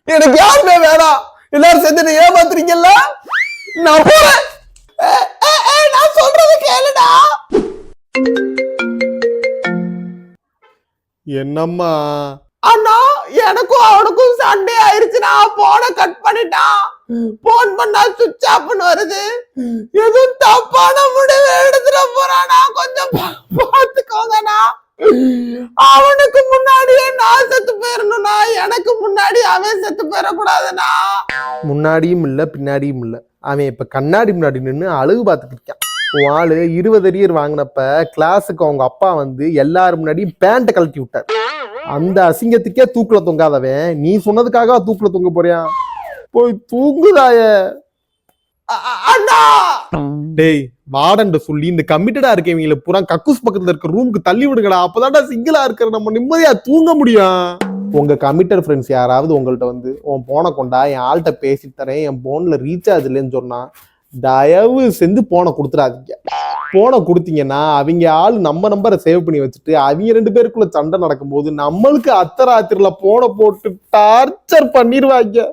எனக்கு யாருமே வேணாம். எல்லாரும் சேர்ந்து ஏமாத்துறீங்கல்ல, நான் போறேன். நான் சொல்றது கேளுடா. என்னம்மா? அண்ணா, எனக்கும் அவனுக்கும் சண்டே ஆயிருச்சுனா போனை கட் பண்ணிட்டான். போன் பண்ணா சுவிட்ச் ஆஃப்னு வருது. எதுவும் தப்பான முடிவு எடுத்துட போறானா, கொஞ்சம் பாத்துக்கோங்கண்ணா. அவனுக்கு முன்னாடியே நான் செத்து போயிடணும்னா, எனக்கு முன்னாடி அவன் செத்து போயிடக்கூடாதுண்ணா. முன்னாடியும் இல்ல பின்னாடியும் இல்ல, அவன் இப்ப கண்ணாடி முன்னாடி நின்று அழகு பார்த்துட்டு இருக்கான். ஆளு 20 அரியர் வாங்கினப்ப கிளாஸுக்கு அவங்க அப்பா வந்து எல்லாரும் முன்னாடியும் பேண்ட கழட்டி விட்டார். அந்த அசிங்கத்துக்கே தூக்குல தொங்காதவன் நீ சொன்னதுக்காக தூக்குல தொங்க போறியா? போய் தூங்குதாய. டேய், வார்டன் சொல்லி இந்த கமிட்டடா இருக்கவங்கள பூரா கக்கூஸ் பக்கத்துல இருக்க ரூமுக்கு தள்ளி விடுங்கடா. அப்பதான்டா சிங்கிளா இருக்கிற நம்ம நிம்மதியா தூங்க முடியும். உங்க கமிட்டட் ஃப்ரெண்ட்ஸ் யாராவது உங்கள்ட்ட வந்து உன் போனை கொண்டா, என் ஆள்கிட்ட பேசிட்டு தரேன், என் போன்ல ரீசார்ஜ் இல்லைன்னு சொன்னா தயவு செஞ்சு போனை கொடுத்துடாதீங்க. போனை கொடுத்தீங்கன்னா அவங்க ஆளு நம்ம நம்பரை சேவ் பண்ணி வச்சுட்டு அவங்க 2 பேருக்குள்ள சண்டை நடக்கும் போது நம்மளுக்கு அத்தராத்திரில போனை போட்டு டார்ச்சர் பண்ணிடுவாங்க.